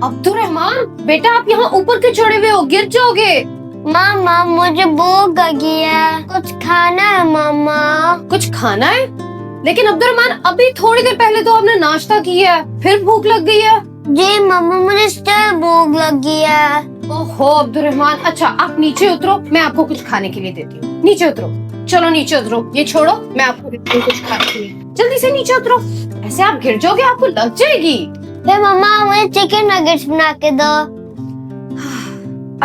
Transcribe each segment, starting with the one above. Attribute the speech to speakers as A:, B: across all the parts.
A: Abdurrahman बेटा, आप यहाँ ऊपर क्यों चढ़े हुए हो? गिर जाओगे।
B: मामा मुझे भूख लगी है, कुछ खाना है मामा।
A: कुछ खाना है? लेकिन अब्दुर्रहमान अभी थोड़ी देर पहले तो आपने नाश्ता किया है, फिर भूख लग गई है।
B: जी मामा मुझे स्टिल भूख लगी है।
A: ओहो अब्दुर्रहमान, अच्छा आप नीचे उतरो, मैं आपको कुछ खाने के लिए देती हूँ। नीचे उतरो, चलो नीचे उतरो। ये छोड़ो, मैं आपको देती हूँ कुछ खाने के लिए। जल्दी से नीचे उतरो, ऐसे आप गिर जाओगे, आपको लग जाएगी।
B: मामा मुझे चिकन नगेट्स बना के दो।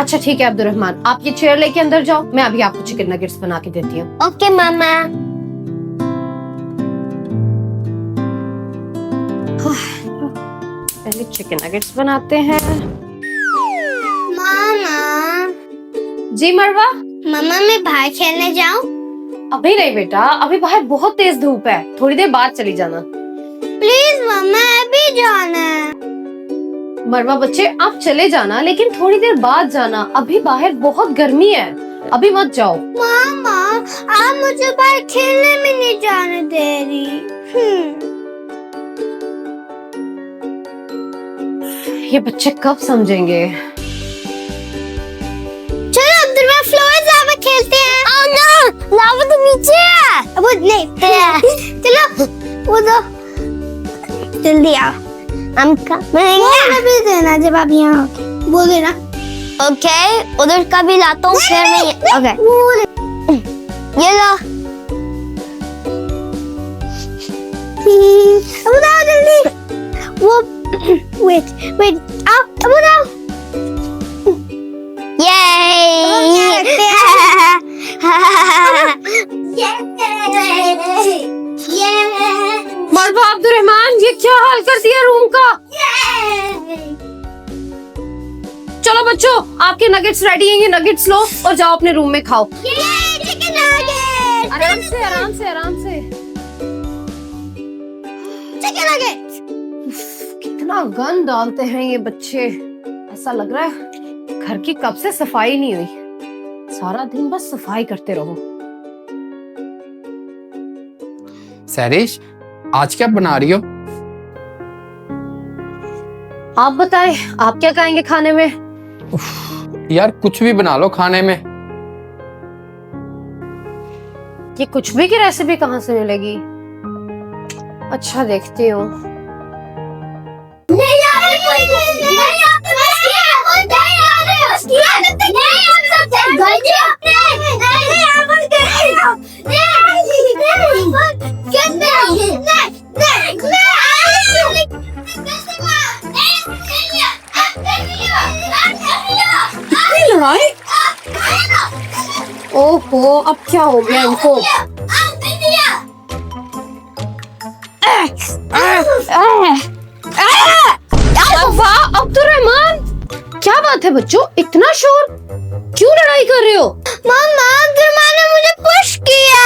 A: अच्छा ठीक है अब्दुर्रहमान, आप ये चेयर लेके अंदर जाओ, मैं अभी आपको चिकन नगेट्स बना के देती हूँ।
B: ओके मामा।
A: पहले चिकन नगेट्स बनाते हैं।
B: मामा
A: जी मरवा।
B: मामा मैं बाहर खेलने जाऊँ?
A: अभी नहीं बेटा, अभी बाहर बहुत तेज धूप है, थोड़ी देर बाद चली जाना।
B: प्लीज मामा अभी जाना है।
A: मरवा बच्चे आप चले जाना, लेकिन थोड़ी देर बाद जाना, अभी बाहर बहुत गर्मी है, अभी मत जाओ।
B: मामा आप मुझे बाहर खेलने में नहीं जाने दे रही।
A: ये बच्चे कब समझेंगे?
B: चलो अब्दुल्ला फ्लोर लावा खेलते हैं। ओह नो, लावा तो नीचे है। वो नहीं चलो वो दो, जल्दी आओ। हम मैं भी देना जब आप यहाँ हो, वो देना। ओके उधर का भी लाता हूँ फिर मैं। ओके ये लो। अब आओ जल्दी। वो वेट आओ, अब आओ।
A: मरवा अब्दुर्रहमान, ये क्या हाल कर दिया रूम का? चलो बच्चों, आपके नगेट्स रेडी हैं, ये नगेट्स लो और जाओ अपने रूम में खाओ। आराम से आराम से आराम से।
B: Chicken nuggets.
A: कितना गंद डालते हैं ये बच्चे, ऐसा लग रहा है घर की कब से सफाई नहीं हुई, सारा दिन बस सफाई करते रहो।
C: सैरिश, आज क्या बना रही हो?
A: आप बताएं, आप क्या खाएंगे खाने में?
C: यार कुछ भी बना लो खाने में।
A: ये कुछ भी की रेसिपी कहाँ से मिलेगी? अच्छा देखती हूँ। ओहो, अब क्या हो गया इनको? वाह अब्दुर्रहमान, क्या बात है बच्चों, इतना शोर क्यों? लड़ाई कर रहे हो?
B: मामा अब्दुर्रहमान ने मुझे पुश किया।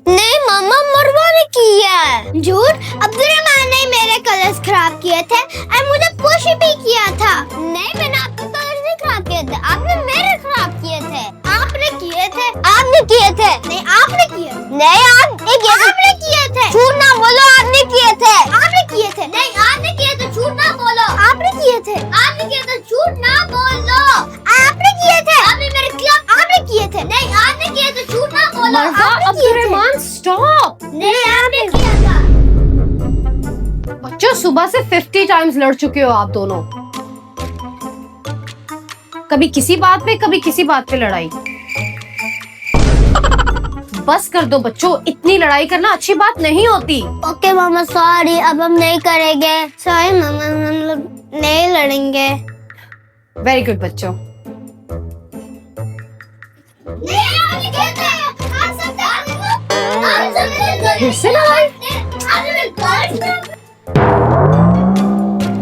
B: नहीं मामा मरवा ने किया। झूठ, अब्दुर्रहमान ने मेरे कलर्स खराब किए थे और मुझे पुश भी किया था। नहीं मैंने आपके कलर्स नहीं खराब किए थे, आपने मेरे खराब किए थे। आपने किए थे। आपने किए थे। नहीं आपने किए। नहीं आपने किए थे। आपने किए थे। झूठ ना बोलो, आपने किए थे। आपने किए थे। नहीं आपने किए थे, झूठ ना बोलो। आपने किए थे। आपने किए थे, झूठ ना बोलो। आपने किए थे। आपने मेरे खिलाफ आपने किए थे। नहीं आपने किए थे, झूठ ना बोलो।
A: मरवा अब्दुर्रहमान स्टॉप।
B: नहीं आपने किया था।
A: बच्चों सुबह से 50 टाइम्स लड़ चुके हो आप दोनों, कभी किसी बात पे कभी किसी बात पे लड़ाई। बस कर दो बच्चों, इतनी लड़ाई करना अच्छी बात नहीं होती।
B: ओके मामा सॉरी, अब हम नहीं करेंगे। सॉरी मामा, हम लोग नहीं लड़ेंगे।
A: वेरी गुड बच्चों। फिर से लड़ाई?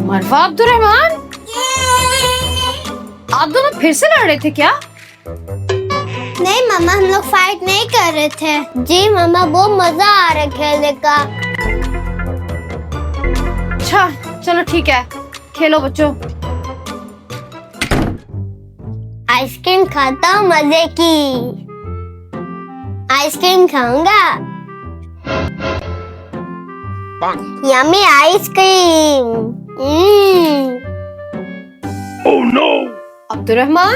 A: मरवा अब्दुर्रहमान, आप दोनों फिर से लड़ रहे थे क्या?
B: नहीं मामा, हम लोग फाइट नहीं कर रहे थे। जी मामा, बहुत मजा आ रहा है खेलने का।
A: अच्छा चलो ठीक है, खेलो बच्चों।
B: आइसक्रीम खाता हूँ मजे की। आइसक्रीम खाऊंगा। Yummy ice cream.
A: अब्दुर्रहमान,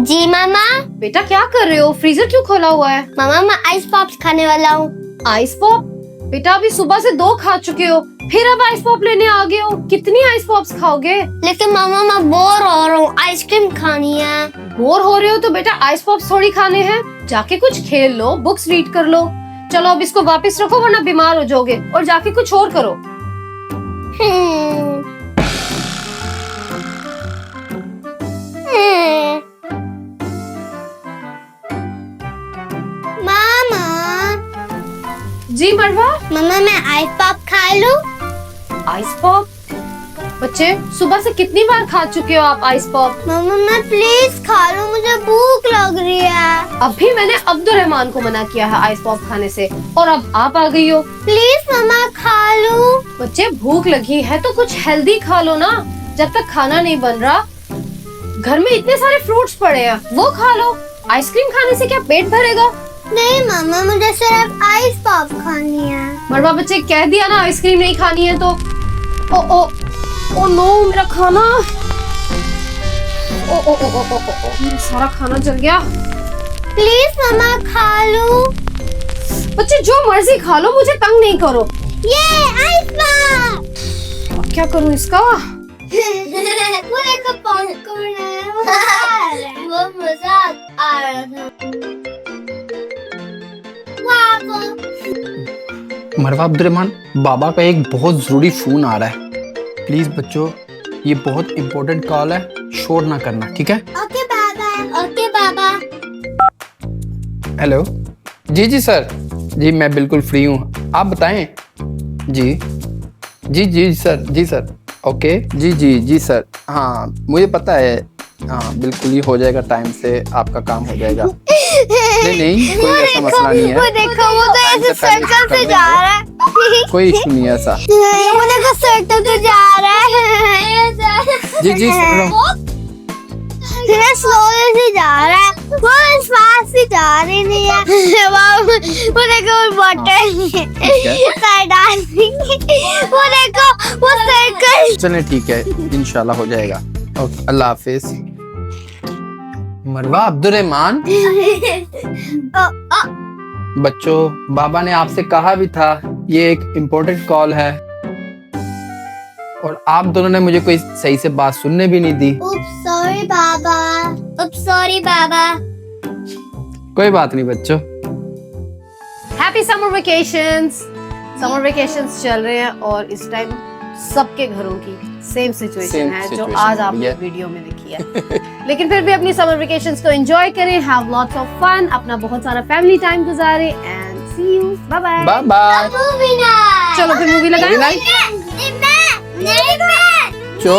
B: जी मामा।
A: बेटा क्या कर रहे हो? फ्रीजर क्यों खोला हुआ है?
B: मामा मैं आइस पॉप्स खाने वाला हूँ।
A: Ice pop? बेटा अभी सुबह से 2 खा चुके हो, फिर अब आइस पॉप लेने आ गए हो। कितनी आइस पॉप्स खाओगे?
B: लेकिन मामा मैं बोर हो रहा हूँ, आइसक्रीम खानी है।
A: बोर हो रहे हो तो बेटा आइस पॉप्स थोड़ी खाने हैं, जाके कुछ खेल लो, बुक्स रीड कर लो। चलो अब इसको वापस रखो वरना बीमार हो जाओगे, और जाके कुछ और करो।
B: मामा
A: जी मरवा।
B: मामा मैं आइस पॉप खा लूं?
A: Ice pop? बच्चे सुबह से कितनी बार खा चुके हो आप आइस पॉप?
B: मामा मैं प्लीज खा लूं, मुझे भूख लग रही है।
A: अभी मैंने अब्दुर्रहमान को मना किया है आइस पॉप खाने से, और अब आप आ गई हो।
B: प्लीज मामा खा लूं।
A: बच्चे भूख लगी है तो कुछ हेल्दी खा लो ना, जब तक खाना नहीं बन रहा। घर में इतने सारे फ्रूट्स पड़े हैं, वो खा लो। आइसक्रीम खाने से क्या पेट भरेगा?
B: नहीं मामा मुझे सिर्फ आइस पॉप खानी है।
A: मरवा बच्चे कह दिया ना आइसक्रीम नहीं खानी है तो। ओ नो मेरा खाना। ओ मेरा सारा खाना जल गया।
B: प्लीज मामा खा लूं।
A: बच्चे जो मर्जी खा लो, मुझे तंग नहीं करो।
B: ये आइस पॉप।
A: अब क्या करूं इसका?
B: पूरे का पॉपकॉर्न है, वो मजा आ रहा था।
C: मरवा अब्दुर्रहमान, बाबा का एक बहुत जरूरी फोन आ रहा है। प्लीज बच्चों, ये बहुत इम्पोर्टेंट कॉल है, शोर ना करना, ठीक है?
B: ओके बाबा। ओके बाबा।
C: हेलो। जी सर, जी मैं बिल्कुल फ्री हूँ, आप बताएं। जी सर। ओके जी सर। हाँ मुझे पता है, हाँ बिल्कुल ही हो जाएगा, टाइम से आपका काम हो जाएगा। नहीं कोई ऐसा मसला नहीं है।
B: वो देखो, वो तो ऐसे सर्कल से जा रहा है।
C: कोई इशू नहीं है ऐसा।
B: वो देखो सर्कल से जा रहा है।
C: जी
B: स्लोली से जा रहा है, वो फास्ट से जा रही नहीं है। वो देखो बॉटल वो देखो वो सर्कल।
C: चलें ठीक है, इंशाल्लाह हो जाएगा। ओके अल्लाह हाफिज। मरवा अब्दुर्रहमान, बच्चों बाबा ने आपसे कहा भी था ये एक इम्पोर्टेंट कॉल है, और आप दोनों ने मुझे कोई सही से बात सुनने भी नहीं दी।
B: सॉरी बाबा। सॉरी बाबा।
C: कोई बात नहीं बच्चों।
A: Happy summer vacations. Summer vacations चल रहे हैं और इस टाइम सबके घरों की सेम सिचुएशन है जो आज आपने वीडियो में देखी है। लेकिन फिर भी अपनी समर वेकेशंस को एंजॉय करें, हैव लॉट्स ऑफ फन, अपना बहुत सारा फैमिली टाइम गुजारें, and see you, bye bye.
C: Bye bye.
B: Movie night.
A: चलो फिर मूवी लगाएं।
B: नहीं मैं।
C: चो